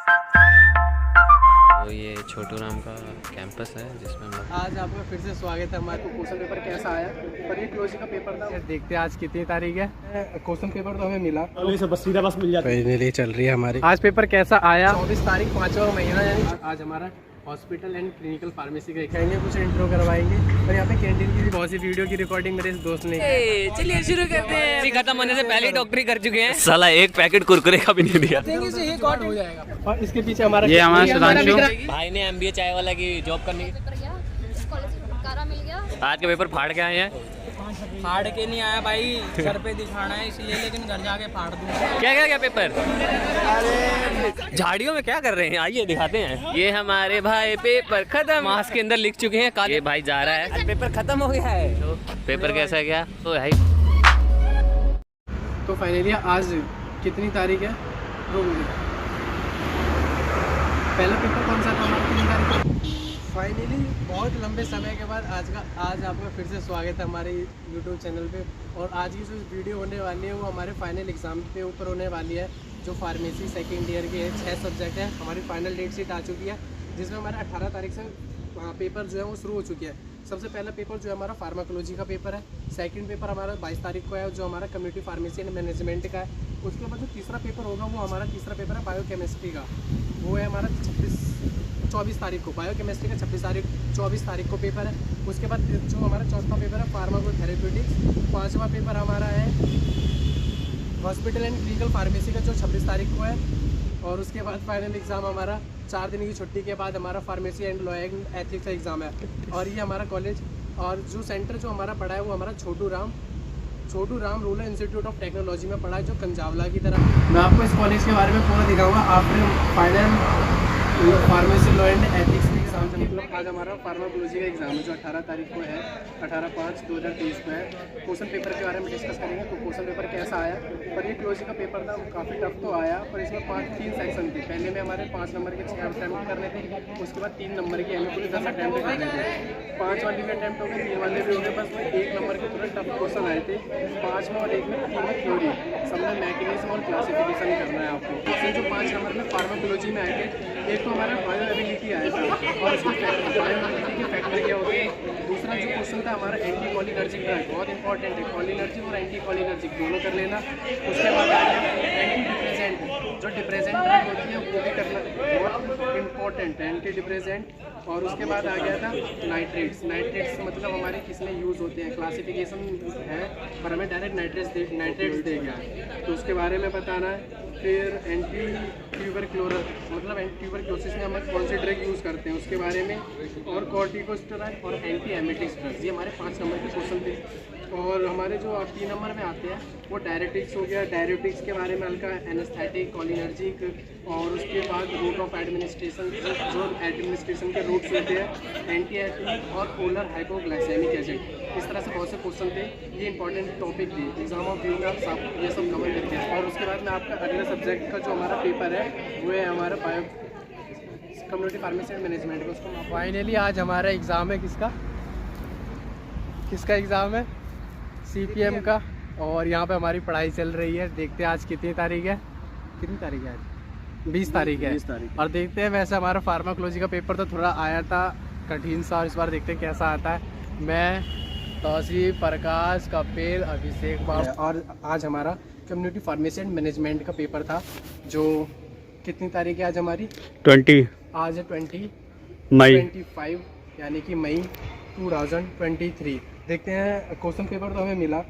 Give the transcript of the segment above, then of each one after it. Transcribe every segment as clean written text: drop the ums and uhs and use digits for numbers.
तो ये छोटू राम का कैंपस है जिसमें आज आपका फिर से स्वागत है। हमारे को क्वेश्चन पेपर कैसा आया, पर ये क्लोजी का पेपर था। देखते हैं आज कितनी तारीख है। क्वेश्चन पेपर तो हमें मिला, सीधा बस मिल जाता फाइनली चल रही है हमारी। आज पेपर कैसा आया, 24 तारीख 5वां महीना, यानी आज हमारा हॉस्पिटल एंड क्लिनिकल फार्मेसी का दिखाएंगे, कुछ इंट्रो करवाएंगे और यहाँ पे कैंटीन की भी बहुत सी वीडियो की रिकॉर्डिंग मेरे इस दोस्त ने। चलिए शुरू करते हैं। खत्म होने से पहले डॉक्टरी कर चुके हैं। साला एक पैकेट कुरकुरे का भी नहीं दिया। ये कॉट हो जाएगा। और इसके पीछे हमारा ये हमारा सुधांशु भाई ने MBA चाय वाला की जॉब करने की। आज के पेपर फाड़ के आए हैं। फाड़ के नहीं आया भाई, घर पे दिखाना है इसलिए, लेकिन घर जाके फाड़ दूंगा। क्या पेपर? झाड़ियों में क्या कर रहे हैं, आइए दिखाते हैं। ये हमारे भाई पेपर खत्म, मास्क के अंदर लिख चुके हैं। ये भाई जा रहा है, पेपर खत्म हो गया है। तो पेपर कैसा गया तो भाई। तो फाइनली आज कितनी तारीख है, पहला पेपर कौन सा था हमारा, कितनी तारीख को? फाइनली बहुत लंबे समय के बाद आज आपका फिर से स्वागत है हमारे YouTube चैनल पे। और आज की जो वीडियो होने वाली है वो हमारे फाइनल एग्ज़ाम पे ऊपर होने वाली है, जो फार्मेसी सेकेंड ईयर के 6 सब्जेक्ट हैं। हमारी फाइनल डेट शीट आ चुकी है, जिसमें हमारा 18 तारीख से पेपर जो है वो शुरू हो चुकी है। सबसे पहला पेपर जो है हमारा फार्माकोलॉजी का पेपर है। सेकंड पेपर हमारा 22 तारीख को है, जो हमारा कम्युनिटी फार्मेसी एंड मैनेजमेंट का है। उसके बाद जो तीसरा पेपर होगा वो हमारा तीसरा पेपर है बायोकेमिस्ट्री का, वो है हमारा 24 तारीख को। बायोकेमिस्ट्री का 24 तारीख को पेपर है। उसके बाद जो हमारा चौथा पेपर है फार्माकोथेरेप्यूटिक्स। पाँचवा पेपर हमारा है हॉस्पिटल एंड क्लिनिकल फार्मेसी का, जो 26 तारीख को है। और उसके बाद फाइनल एग्ज़ाम हमारा 4 दिन की छुट्टी के बाद हमारा pharmacy and law and ethics का एग्ज़ाम है। और ये हमारा कॉलेज और जो सेंटर जो हमारा पढ़ा है वो हमारा Chhotu Ram rural institute of technology में पढ़ा है, जो कंजावला की तरफ। मैं आपको इस कॉलेज के बारे में पूरा दिखाऊंगा after final pharmacy law and ethics के एग्जाम से। मतलब आज हमारा फार्माकोलॉजी का एग्जाम है, जो 18 तारीख को है, 18/5/2023 को है। क्वेश्चन पेपर के बारे में डिस्कस करेंगे। तो क्वेश्चन पेपर कैसा आया, पर ये क्लोजी का पेपर था, काफ़ी टफ तो आया, पर इसमें 3 सेक्शन थे। पहले में हमारे 5 नंबर के 6 अटैम्प्ट करने थे, उसके बाद 3 नंबर के हमें पूरे 10 अटैम्प्ट करने थे। 5 वाले भी अटैम्प्ट हो गए, 3 वाले भी हो गए। बस 1 नंबर के पूरे टफ क्वेश्चन आए थे, 5 में और 1 में, 3 में थ्योरी। सब में मैकेनिज्म और क्लासिफिकेशन करना है आपको। इसमें जो 5 नंबर में फार्माकोलॉजी में आए थे, एक तो हमारा बायोएबिलिटी आया था और उसकी बायोएबिलिटी के फैक्टर क्या होते हैं। दूसरा जो क्वेश्चन था हमारा एंटी कॉलिनर्जिक ड्रग, बहुत इंपॉर्टेंट है, कॉलिनर्जिक और एंटी कॉलिनर्जिक दोनों कर लेना। उसके बाद आ गया एंटी डिप्रेजेंट, जो डिप्रेजेंट ड्रग होती है वो भी करना, बहुत इंपॉर्टेंट है एंटी डिप्रेजेंट। और उसके बाद आ गया था नाइट्रेट्स मतलब हमारे किस में यूज़ होते हैं, क्लासिफिकेशन है, पर हमें डायरेक्ट नाइट्रेट्स दे गया, तो उसके बारे में बताना है। फिर एंटी ट्यूबरक्लोसिस मतलब एंटी ट्यूबरक्लोसिस में हम कौन से ड्रग यूज़ करते हैं उसके बारे में, और कॉर्टिकोस्टेरॉइड और एंटी एमेटिक्स ड्रग्स, ये हमारे 5 नंबर के क्वेश्चन थे। और हमारे जो 3 नंबर में आते हैं वो डायरेटिक्स हो गया। डायरेटिक्स के बारे में हल्का एनेस्थेटिक, कॉलिनर्जिक, और उसके बाद रूट ऑफ एडमिनिस्ट्रेशन, जो एडमिनिस्ट्रेशन के रूट्स होते हैं, एंटी एसिडिक और पोलर हाइपोग्लाइसेमिक एसिड। इस तरह से बहुत से क्वेश्चन थे, ये इंपॉर्टेंट टॉपिक थे एग्जाम ऑफ व्यू में, आप सब ये सब कवर करते हैं। और उसके बाद में आपका अगले सब्जेक्ट का जो हमारा पेपर है वो है हमारा कम्युनिटी फार्मेसी एंड मैनेजमेंट का। उसको फाइनली आज हमारा एग्ज़ाम है, किसका एग्ज़ाम है, CPM का। और यहाँ पे हमारी पढ़ाई चल रही है। देखते हैं आज कितनी तारीख है आज 20 तारीख है। और देखते हैं, वैसे हमारा फार्माकोलॉजी का पेपर तो थोड़ा आया था कठिन सा, और इस बार देखते हैं कैसा आता है। मैं तौसीफ, प्रकाश, कपिल, अभिषेक और आज हमारा कम्युनिटी फार्मेसी एंड मैनेजमेंट का पेपर था, जो कितनी तारीख है आज हमारी 20 आज है 25 यानी कि मई 2023। देखते हैं, क्वेश्चन पेपर तो हमें मिला।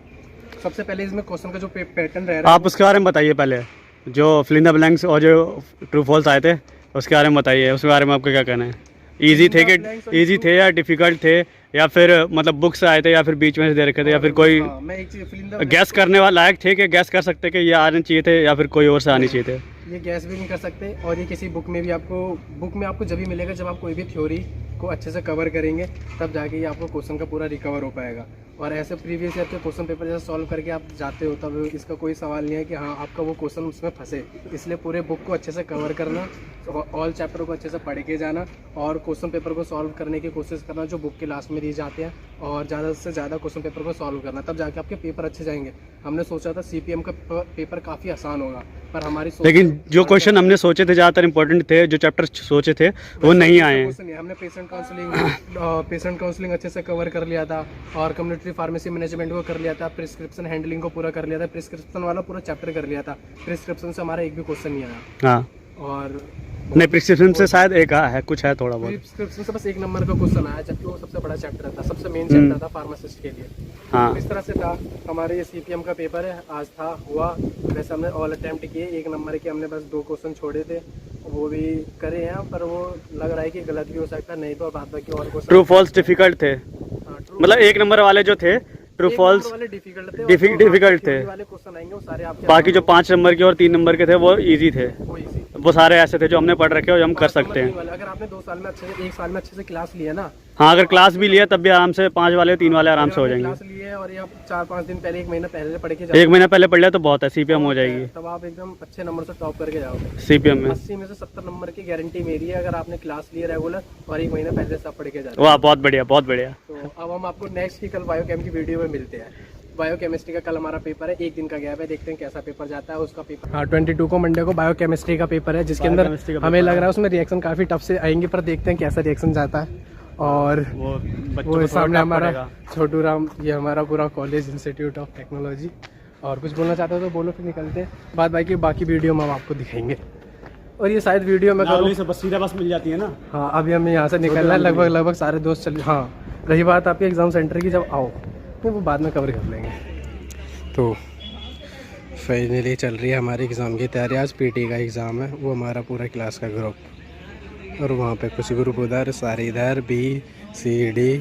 सबसे पहले इसमें क्वेश्चन का जो पैटर्न रह रहा है, आप उसके बारे में बताइए पहले, जो फिल इन द ब्लैंक्स और जो ट्रू फॉल्स आए थे उसके बारे में बताइए। उसके बारे में आपका क्या कहना है, इजी थे या डिफ़िकल्ट थे, या फिर मतलब बुक्स आए थे, या फिर बीच में से दे रखे थे, या फिर कोई गैस करने वाला लायक थे कि गैस कर सकते कि ये आने चाहिए थे, या फिर कोई और से आने चाहिए थे? ये गैस भी नहीं कर सकते, और ये किसी बुक में आपको जब भी मिलेगा, जब आप कोई भी थ्योरी को अच्छे से कवर करेंगे, तब जाके ये आपको क्वेश्चन का पूरा रिकवर हो पाएगा। और ऐसे प्रीवियस ईयर के क्वेश्चन पेपर जैसे सॉल्व करके आप जाते हो, तब इसका कोई सवाल नहीं है कि हाँ आपका वो क्वेश्चन उसमें फंसे। इसलिए पूरे बुक को अच्छे से कवर करना, ऑल चैप्टर को अच्छे से पढ़ के जाना और क्वेश्चन पेपर को सॉल्व करने की कोशिश करना जो बुक के लास्ट में दिए जाते हैं, और ज़्यादा से ज़्यादा क्वेश्चन पेपर को सॉल्व करना, तब जाके आपके पेपर अच्छे जाएंगे। हमने सोचा था CPM का पेपर काफ़ी आसान होगा, पर हमारी लेकिन जो क्वेश्चन हमने सोचे थे ज़्यादातर इंपॉर्टेंट थे, जो चैप्टर सोचे थे वो नहीं आए हैं। हमने पेशेंट काउंसलिंग अच्छे से कवर कर लिया था, और कम्युनिटी फार्मेसी मैनेजमेंट को कर लिया था, प्रिस्क्रिप्शन हैंडलिंग को पूरा कर लिया था, प्रिस्क्रिप्शन वाला पूरा चैप्टर कर लिया था। प्रिस्क्रिप्शन से हमारा एक भी क्वेश्चन नहीं आया। हाँ, और नहीं प्रिस्क्रिप्शन से शायद एक है, कुछ है थोड़ा बहुत। प्रिस्क्रिप्शन से बस 1 नंबर का क्वेश्चन आया, जबकि वो सबसे बड़ा चैप्टर था, सबसे मेन चैप्टर था फार्मासिस्ट के लिए। हाँ, इस तरह से था हमारे ये CPM का पेपर है। आज था हुआ, वैसे हमने ऑल अटेम्प्ट किए, 1 नंबर के हमने बस 2 क्वेश्चन छोड़े थे, वो भी करे हैं, पर वो लग रहा है कि गलत भी हो सकता है, नहीं तो बाद बाकी और क्वेश्चन ट्रू फॉल्स डिफिकल्ट थे, मतलब 1 नंबर वाले जो थे ट्रू फॉल्स वाले डिफिकल्ट थे, डिफिकल्ट थे, वाले क्वेश्चन आएंगे वो सारे आपके बाकी जो 5 नंबर के और 3 नंबर के थे वो इजी थे। वो easy। वो सारे ऐसे थे जो हमने पढ़ रखे और हम कर सकते हैं। अगर आपने 2 साल में अच्छे से 1 साल में अच्छे से क्लास लिया ना, हाँ, अगर क्लास भी लिया तब भी आराम से 5 वाले 3 वाले आराम से हो जाएंगे। क्लास लिए और ये 4-5 दिन पहले 1 महीना पहले पढ़ के 1 महीना पहले पढ़ लिया तो बहुत है, CPM हो जाएगी तब आप एकदम अच्छे नंबर से टॉप करके जाओगे। CPM में 80 में से 70 नंबर की गारंटी मेरी है, अगर आपने क्लास लिया रेगुलर और 1 महीना पहले से आप पढ़ के जाते। वाह, बहुत बढ़िया, बहुत बढ़िया। तो अब हम आपको नेक्स्ट की कल बायोकेम की वीडियो में मिलते हैं। बायोकेमिस्ट्री का कल हमारा पेपर है, 1 दिन का गैप है, देखते हैं कैसा पेपर जाता है उसका पेपर। हाँ, 22 को मंडे को बायोकेमिस्ट्री का पेपर है, जिसके अंदर हमें लग रहा है उसमें रिएक्शन काफ़ी टफ से आएंगे, पर देखते हैं कैसा रिएक्शन जाता है। और वो सामने हमारा छोटू राम, ये हमारा पूरा कॉलेज इंस्टीट्यूट ऑफ टेक्नोलॉजी। और कुछ बोलना चाहते हो तो बोलो, फिर निकलते हैं। बाकी वीडियो में हम आपको दिखाएंगे। और ये शायद वीडियो में सीधा बस मिल जाती है ना। हाँ, अभी हमें यहाँ से निकलना है, लगभग सारे दोस्त चल। हाँ, रही बात आपके एग्ज़ाम सेंटर की, जब आओ तो वो बाद में कवर कर लेंगे। तो फाइनली चल रही है हमारी एग्ज़ाम की तैयारी। आज PT का एग्ज़ाम है, वो हमारा पूरा क्लास का ग्रुप, और वहाँ पे कुछ ग्रुप उधर, सारे इधर, B C D।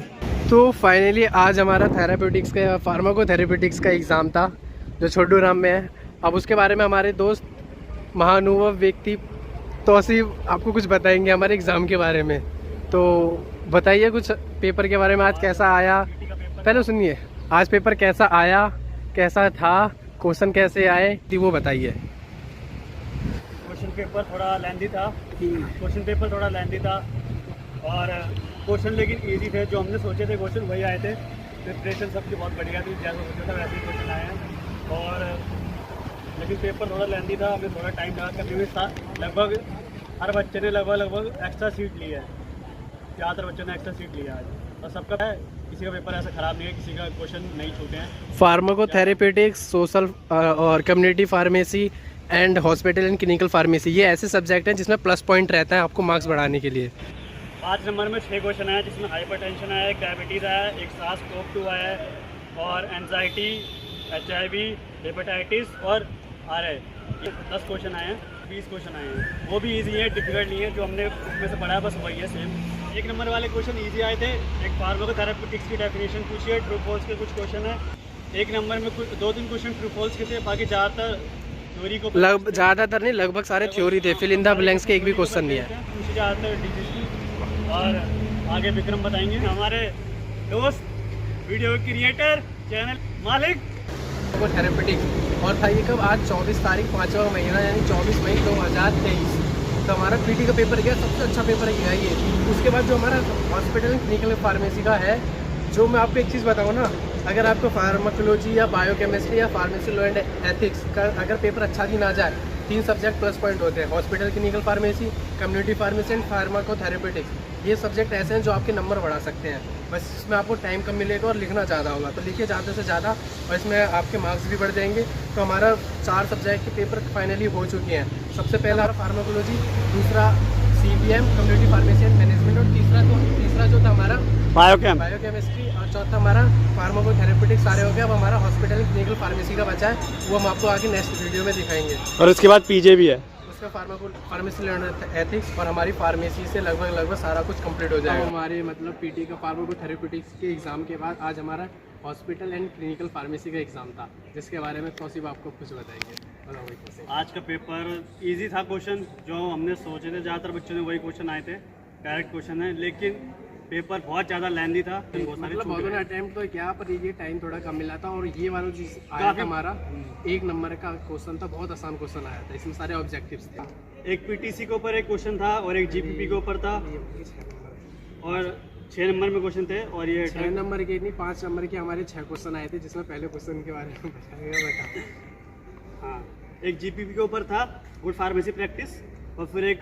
तो फाइनली आज हमारा थेराप्यूटिक्स का फार्माकोथेरेप्यूटिक्स का एग्ज़ाम था, जो छोटू राम में है। अब उसके बारे में हमारे दोस्त महानुभव व्यक्ति तौसीफ आपको कुछ बताएंगे हमारे एग्ज़ाम के बारे में। तो बताइए कुछ पेपर के बारे में, आज कैसा आया। पहले सुनिए, आज पेपर कैसा आया, कैसा था, क्वेश्चन कैसे आए, वो बताइए। क्वेश्चन पेपर थोड़ा लेंथी था, और क्वेश्चन लेकिन इजी थे, जो हमने सोचे थे क्वेश्चन वही आए थे। प्रिपरेशन सबकी बहुत बढ़िया थी, जैसा सोचा था वैसे ही क्वेश्चन आए हैं। और लेकिन पेपर थोड़ा लेंथी था, हमें थोड़ा टाइम लगा, क्योंकि लगभग हर बच्चे ने लगभग एक्स्ट्रा सीट ली है, ज़्यादातर बच्चों ने एक्स्ट्रा सीट लिया है, और सबका है, किसी का पेपर ऐसा ख़राब नहीं है, किसी का क्वेश्चन नहीं छूटे हैं। फार्माकोथेरेप्यूटिक्स, सोशल और community pharmacy and hospital and clinical pharmacy, ये ऐसे सब्जेक्ट हैं जिसमें प्लस पॉइंट रहता है आपको मार्क्स बढ़ाने के लिए। 5 नंबर में 6 क्वेश्चन आया, जिसमें हाइपरटेंशन आया, डायबिटीज़ आया, एक सांस COP2 आया, और एंजाइटी, HIV, हेपेटाइटिस और RI, ये 10 क्वेश्चन आए हैं। 20 क्वेश्चन आए हैं, वो भी इजी है, डिफिकल्ट नहीं है, जो हमने उसमें से पढ़ा है बस वही है सेम। 1 नंबर वाले क्वेश्चन इजी आए थे। एक फार्माकोथेरेप्यूटिक्स की डेफिनेशन पूछी है, ट्रू फॉल्स के कुछ क्वेश्चन है। 1 नंबर में कुछ 2-3 क्वेश्चन ट्रू फॉल्स के थे, बाकी ज़्यादातर थ्योरी को ज़्यादातर नहीं, लगभग सारे थ्योरी थे, फिल इन द ब्लैंक्स के एक भी क्वेश्चन नहीं है। पूछे ज़्यादातर डिजीज की। और आगे विक्रम बताएंगे, हमारे दोस्त, वीडियो क्रिएटर, चैनल मालिक। थेरेप्यूटिक्स और था ये कब, आज 24 तारीख 5वां महीना, यानी 24 मई 2023। तो हमारा PT का पेपर गया, सबसे अच्छा पेपर गया ये। उसके बाद जो हमारा हॉस्पिटल क्लिनिकल फार्मेसी का है, जो मैं आपको एक चीज़ बताऊँ ना, अगर आपको फार्माकोलॉजी या बायोकेमिस्ट्री या फार्मेसी लॉ एंड एथिक्स का अगर पेपर अच्छा भी ना जाए, 3 सब्जेक्ट प्लस पॉइंट होते हैं, hospital clinical pharmacy, community pharmacy and pharmacotherapeutics. ये सब्जेक्ट ऐसे हैं जो आपके नंबर बढ़ा सकते हैं, बस इसमें आपको टाइम कम मिलेगा और लिखना ज़्यादा होगा, तो लिखिए ज़्यादा से ज़्यादा, और इसमें आपके मार्क्स भी बढ़ जाएंगे। तो हमारा 4 सब्जेक्ट के पेपर फाइनली हो चुके हैं। सबसे पहला फार्माकोलॉजी, दूसरा CPM community pharmacy and management, और तीसरा जो था हमारा बायोकेमिस्ट्री, और चौथा हमारा फार्माकोथेरेप्यूटिक्स। सारे हो गए। अब हमारा हॉस्पिटल क्लिनिकल फार्मेसी का बचा है, वो हम आपको आगे नेक्स्ट वीडियो में दिखाएंगे। और उसके बाद PJ भी है, उसका फार्मेसी एथिक्स, और हमारी फार्मेसी से लगभग सारा कुछ कंप्लीट हो जाएगा। हमारे मतलब PT का फार्माकोथेरेप्यूटिक्स के एग्ज़ाम के बाद आज हमारा हॉस्पिटल एंड क्लिनिकल फार्मेसी का एग्ज़ाम था, जिसके बारे में तौसीफ आपको कुछ बताएंगे। आज का पेपर इजी था, क्वेश्चन जो हमने सोचे थे, ज़्यादातर बच्चों ने वही क्वेश्चन आए थे, करेक्ट क्वेश्चन है। लेकिन पेपर बहुत ज़्यादा लेंदी था, बहुत सारे मतलब बहुत अटेम्प्ट तो क्या, पर ये टाइम थोड़ा कम मिला था। और ये वाला चीज आया था हमारा 1 नंबर का क्वेश्चन था, बहुत आसान क्वेश्चन आया था, इसमें सारे ऑब्जेक्टिव्स थे। एक पीटीसी के ऊपर एक क्वेश्चन था और एक जीपीपी के ऊपर था, और 6 नंबर में क्वेश्चन थे। और ये 6 नंबर के नहीं, 5 नंबर के हमारे 6 क्वेश्चन आए थे, जिसमें पहले क्वेश्चन के बारे में बताएगा बेटा। हाँ, एक जीपीपी के ऊपर था गुड फार्मेसी प्रैक्टिस, और फिर एक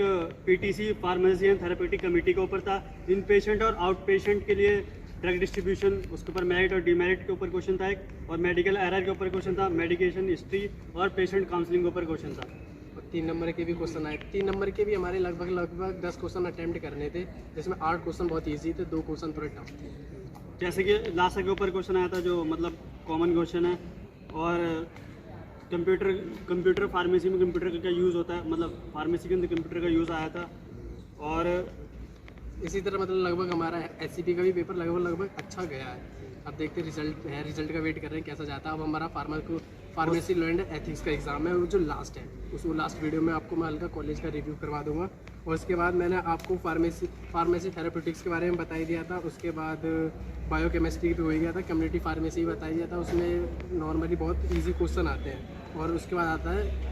PTC pharmacy and therapeutic committee के ऊपर था इन पेशेंट और आउट पेशेंट के लिए ड्रग डिस्ट्रीब्यूशन, उसके ऊपर मेरिट और डीमेरिट के ऊपर क्वेश्चन था एक, और मेडिकल एरर के ऊपर क्वेश्चन था, मेडिकेशन हिस्ट्री और पेशेंट काउंसलिंग के ऊपर क्वेश्चन था। और 3 नंबर के भी क्वेश्चन आए। 3 नंबर के भी हमारे लगभग 10 क्वेश्चन अटेम्प्ट करने थे, जिसमें 8 क्वेश्चन बहुत ईजी थे, 2 क्वेश्चन थोड़े टफ थे। जैसे कि लासा के ऊपर क्वेश्चन आया था जो मतलब कॉमन क्वेश्चन है, और कंप्यूटर फार्मेसी में कंप्यूटर का क्या यूज़ होता है, मतलब फार्मेसी के अंदर कंप्यूटर का यूज़ आया था। और इसी तरह मतलब लगभग हमारा एससीपी का भी पेपर लगभग अच्छा गया है। अब देखते हैं रिजल्ट का वेट कर रहे हैं कैसा जाता है। अब हमारा फार्मेसी लॉ एंड एथिक्स का एग्ज़ाम है, वो जो लास्ट है, उसको लास्ट वीडियो में आपको मैं हल्का कॉलेज का रिव्यू करवा दूंगा। और उसके बाद मैंने आपको फार्मेसी थेरेपेटिक्स के बारे में बता ही दिया था। उसके बाद बायोकेमिस्ट्री भी हो गया था, कम्युनिटी फार्मेसी बताया दिया था, उसमें नॉर्मली बहुत ईजी क्वेश्चन आते हैं। और उसके बाद आता है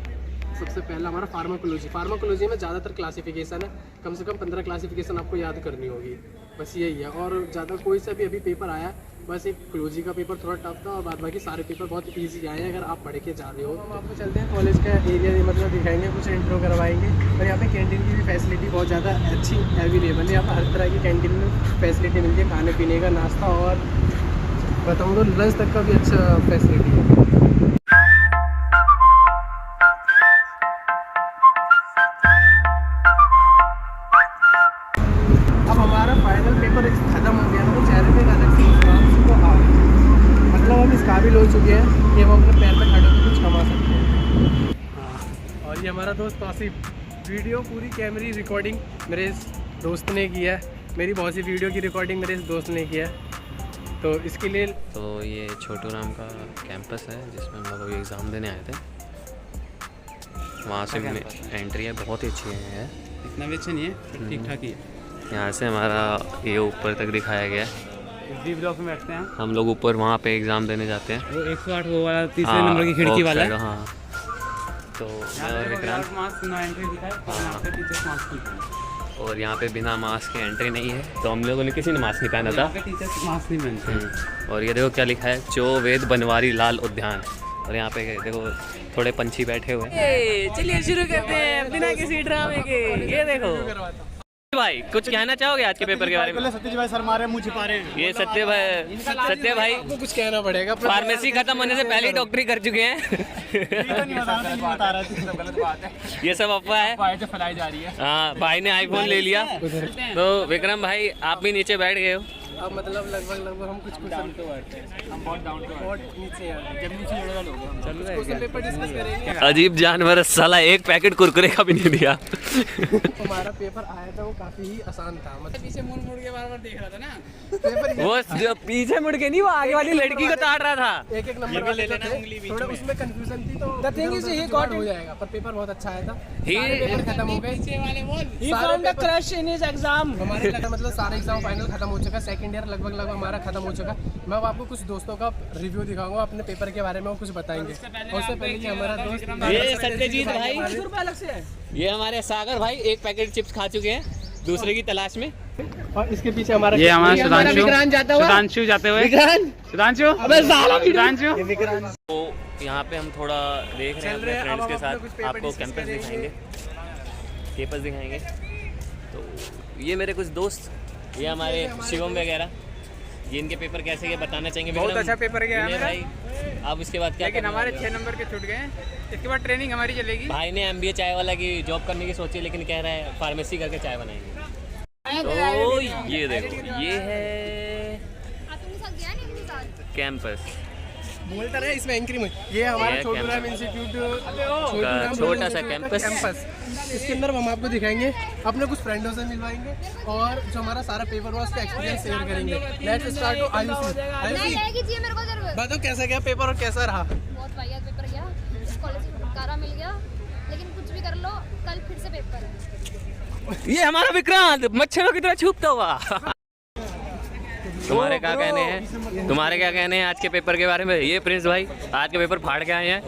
सबसे पहला हमारा फार्माकोलॉजी में ज़्यादातर क्लासिफिकेशन है, कम से कम 15 क्लासिफिकेशन आपको याद करनी होगी, बस यही है। और ज़्यादा कोई सा भी अभी पेपर आया, बस एक क्लोजी का पेपर थोड़ा टफ था, और बाद बाकी सारे पेपर बहुत इजी आए हैं अगर आप पढ़ के जा रहे हो। तो आपको चलते हैं कॉलेज का एरिया मतलब दिखाएंगे, कुछ इंट्रो करवाएंगे। और यहाँ पे कैंटीन की भी फैसिलिटी बहुत ज़्यादा अच्छी अवेलेबल है। यहाँ पर हर तरह की कैंटीन में फैसिलिटी मिलती है, खाने पीने का, नाश्ता, और बताऊँ तो लंच तक का भी अच्छा फैसिलिटी है। फाइनल पेपर खत्म हो गया, तो चेहरे पे अलग से मतलब हम इस काबिल हो चुके हैं कि हम अपने पैर पे खड़े होकर कुछ कमा सकते हैं। और ये हमारा दोस्त आसिफ, वीडियो पूरी कैमरी रिकॉर्डिंग मेरे इस दोस्त ने किया है, मेरी बहुत सी वीडियो की रिकॉर्डिंग मेरे इस दोस्त ने किया है। तो इसके लिए तो ये छोटू राम का कैंपस है जिसमें हम लोग अभी एग्ज़ाम देने आए थे। वहाँ से एंट्री है, बहुत ही अच्छी है, इतना भी अच्छा नहीं है, पर ठीक ठाक ही है। यहाँ से हमारा ये ऊपर तक दिखाया गया है। डी ब्लॉक में बैठते हैं हम लोग ऊपर वहाँ पे एग्ज़ाम देने जाते हैं। वो 108 वो वाला तीसरे नंबर की खिड़की वाला है। हाँ, तो मैं और विक्रांत मास्क नो एंट्री दिखा है, और यहाँ पे टीचर्स मास्क नहीं पहनते। और यहाँ पे बिना मास्क के एंट्री नहीं है, तो हम लोगों ने किसी ने मास्क नहीं पहना था। यहाँ पे टीचर्स मास्क नहीं पहनते। और ये देखो क्या लिखा है, चो वेद बनवारी लाल उद्यान। और यहाँ पे देखो थोड़े पंछी बैठे हुए हैं। चलिए शुरू करते हैं बिना किसी ड्रामे के। ये देखो भाई, कुछ कहना चाहोगे आज के पेपर के बारे में? सत्य भाई सर मारे मुँह छिपा रहे हैं। ये सत्य भाई आपको कुछ कहना पड़ेगा। फार्मेसी खत्म होने से पहले ही डॉक्टरी कर चुके हैं। ये सब अफवाह है, फैलाई जा रही है। हाँ, भाई ने आईफोन ले लिया। तो विक्रम भाई आप भी नीचे बैठ गए हो। अब मतलब लगभग हम कुछ हम बहुत डाउन टू बहुत नीचे हैं, जब नीचे जुड़ेगा लोग हम चल रहे क्वेश्चन पेपर डिस्कस करेंगे। अजीब जानवर, साला एक पैकेट कुरकुरे का भी नहीं दिया। हमारा पेपर आया था वो काफी ही आसान था, मतलब पीछे मुड़ के बार देख रहा था ना। पेपर वो जो पीछे मुड़ के नहीं, वो आगे वाली लड़की को ताड़ रहा था। एक नंबर वाले थे, थोड़ा उसमें कंफ्यूजन थी, तो the thing is he got हो जाएगा। पर पेपर बहुत अच्छा आया था, सारे पेपर खत्म हो गए। पीछे वाले बोल, he found the crush in his exam. हमारे मतलब सारे एग्जाम फाइनल खत्म हो चुका, सेकंड ईयर लगभग हमारा खत्म हो चुका। मैं अब आपको कुछ दोस्तों का रिव्यू दिखाऊंगा अपने पेपर के बारे में, वो कुछ बताएंगे। उससे पहले कि हमारा दोस्त ये सत्यजीत भाई, अलग से है। ये हमारे सागर भाई एक पैकेट चिप्स खा चुके हैं दूसरे की तलाश में। और इसके पीछे हमारा ये हमारा सुधांशु जाते हुए तो यहाँ पे हम थोड़ा देख रहे हैं अपने फ्रेंड्स के साथ, आपको कैंपस दिखाएंगे। तो ये मेरे कुछ दोस्त, ये हमारे शिवम वगैरह, ये इनके पेपर कैसे गए बताना चाहेंगे। बहुत अच्छा पेपर गया विनय भाई, अब इसके बाद क्या? लेकिन हमारे 6 नंबर के छूट गए। इसके बाद ट्रेनिंग हमारी चलेगी। भाई ने MBA चाय वाला की जॉब करने की सोची, लेकिन कह रहा है फार्मेसी करके चाय बनाएंगे। तो ये देखो, ये है कैंपस, बोलता रहे इसमें एंकरिंग में। ये हमारा ये छोटू राम कैंपस। इंस्टीट्यूट छोटा सा कैंपस। इसके अंदर हम आपको दिखाएंगे, अपने कुछ फ्रेंडों से मिलवाएंगे, और जो हमारा सारा पेपर हुआ उसका एक्सपीरियंस शेयर करेंगे। Let's start to Aayushi. बताओ कैसा गया पेपर और कैसा रहा? बहुत बढ़िया पेपर गया, कॉलेज में छुटकारा मिल गया, लेकिन कुछ भी कर लो कल फिर से पेपर है। ये हमारा विक्रांत मच्छरों की तरह छुपता हुआ। तुम्हारे क्या कहने हैं, तुम्हारे क्या कहने हैं आज के पेपर के बारे में? ये प्रिंस भाई आज के पेपर फाड़ के आए हैं।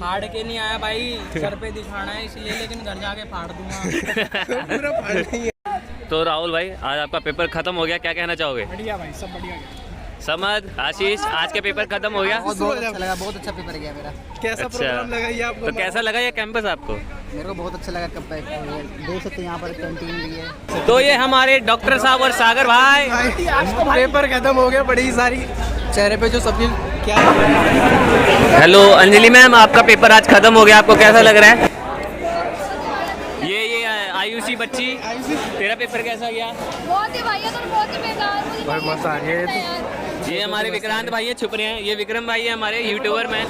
फाड़ के नहीं आया भाई, सर पे दिखाना है इसलिए, लेकिन घर जाके फाड़ दूंगा। तो राहुल भाई आज आपका पेपर खत्म हो गया, क्या कहना चाहोगे? बढ़िया भाई, सब बढ़िया। समद, आशीष, आज के पेपर खत्म हो गया। बहुत अच्छा लगा, बहुत अच्छा पेपर गया मेरा। कैसा अच्छा। प्रोग्राम लगा ये आपको? तो कैसा लगा ये कैंपस आपको? मेरे को बहुत अच्छा लगा। कब देख सकते हैं यहाँ पर कैंटीन भी है। तो ये हमारे डॉक्टर साहब और सागर भाई। पेपर खत्म हो गया, बड़ी सारी चेहरे पे जो सबकी क्या। हेलो अंजलि मैम, आपका पेपर आज खत्म हो गया, आपको कैसा लग रहा है? ये आयुषी बच्ची, तेरा पेपर कैसा गया? बहुत ही वाहियात और बहुत ही बेकार। मुझे नहीं मजा आ रही है। यार। ये हमारे विक्रांत भाई है, छुप रहे हैं। ये विक्रम भाई है हमारे यूट्यूबर मैन।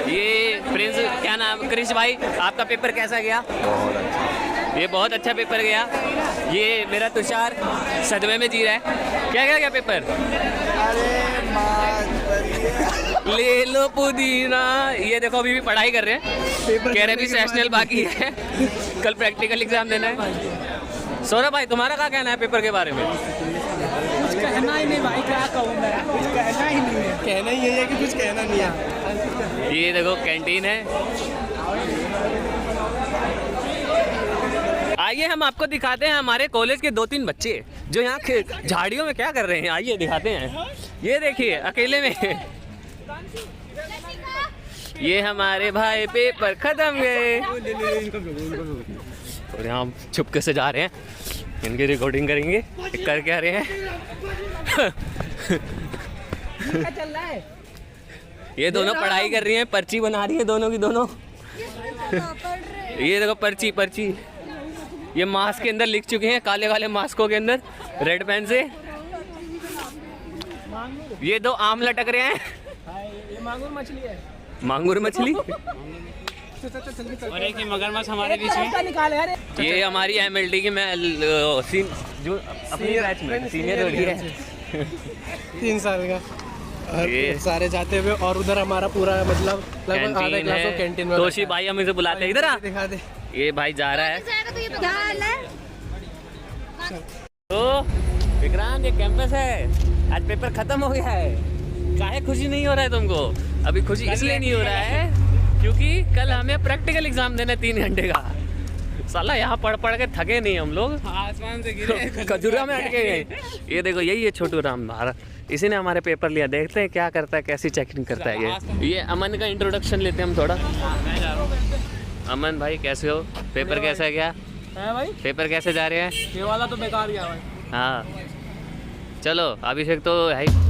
ये प्रिंस, क्या नाम, क्रिश भाई, आपका पेपर कैसा गया? ये बहुत अच्छा पेपर गया। ये मेरा तुषार सदमे में जी रहा है। क्या गया पेपर? ले लो पुदीना। ये देखो अभी भी पढ़ाई कर रहे हैं, कह रहे भी सेशनल बाकी है, कल प्रैक्टिकल एग्जाम देना है। सौरभ भाई तुम्हारा क्या कहना है पेपर के बारे में? कुछ कहना ही नहीं भाई, क्या कहूँ मैं, कुछ कहना ही नहीं है। कहना ही है कि कुछ कहना नहीं है। ये देखो कैंटीन है। आइए हम आपको दिखाते हैं हमारे कॉलेज के 2-3 बच्चे जो यहाँ झाड़ियों में क्या कर रहे हैं। आइए दिखाते हैं। ये देखिए अकेले में ये हमारे भाई पेपर खत्म गए और यहाँ हम चुपके से जा रहे हैं, इनकी रिकॉर्डिंग करेंगे। कर क्या रहे हैं? चल रहा है। ये दोनों पढ़ाई कर रही हैं, पर्ची बना रही है दोनों की दोनों। ये देखो पर्ची पर्ची, ये मास्क के अंदर लिख चुके हैं, काले काले मास्कों के अंदर रेड पेन से। ये 2 आम लटक रहे हैं। ये मांगुर मछली है। मांगुर मछली। और एक ही मगरमच्छ हमारे बीच में। निकाले यार। ये हमारी MLD की मैं जो अपनी बैच में सीनियर हो रही है 3 साल का। और ये सारे जाते हुए, और उधर हमारा पूरा मतलब लगभग आधा कैंटीन क्लास कैंटीन में। तोशी भाई हम इसे बुलाते हैं, इधर आ। दिखा दे। ये भाई जा रहा है। जाएगा तो ये क्या हाल है? तो विक्रांत ये कैंपस है, आज पेपर खत्म हो गया है। काहे खुशी नहीं हो रहा है तुमको? अभी खुशी इसलिए नहीं हो रहा है क्योंकि कल हमें प्रैक्टिकल एग्जाम देना 3 घंटे का। साला यहाँ पढ़ पढ़ के थके नहीं हम लोग, आसमान से गिरे खजूरा में अटके गए। ये देखो यही है छोटू राम भारत, इसी ने हमारे पेपर लिया। देखते हैं क्या करता है, कैसी चेकिंग करता है। ये अमन का इंट्रोडक्शन लेते हैं हम थोड़ा। अमन भाई कैसे हो? पेपर कैसा गया? है भाई, पेपर कैसे जा रहे हैं? ये वाला तो बेकार गया भाई। हाँ चलो अभिषेक तो है ही।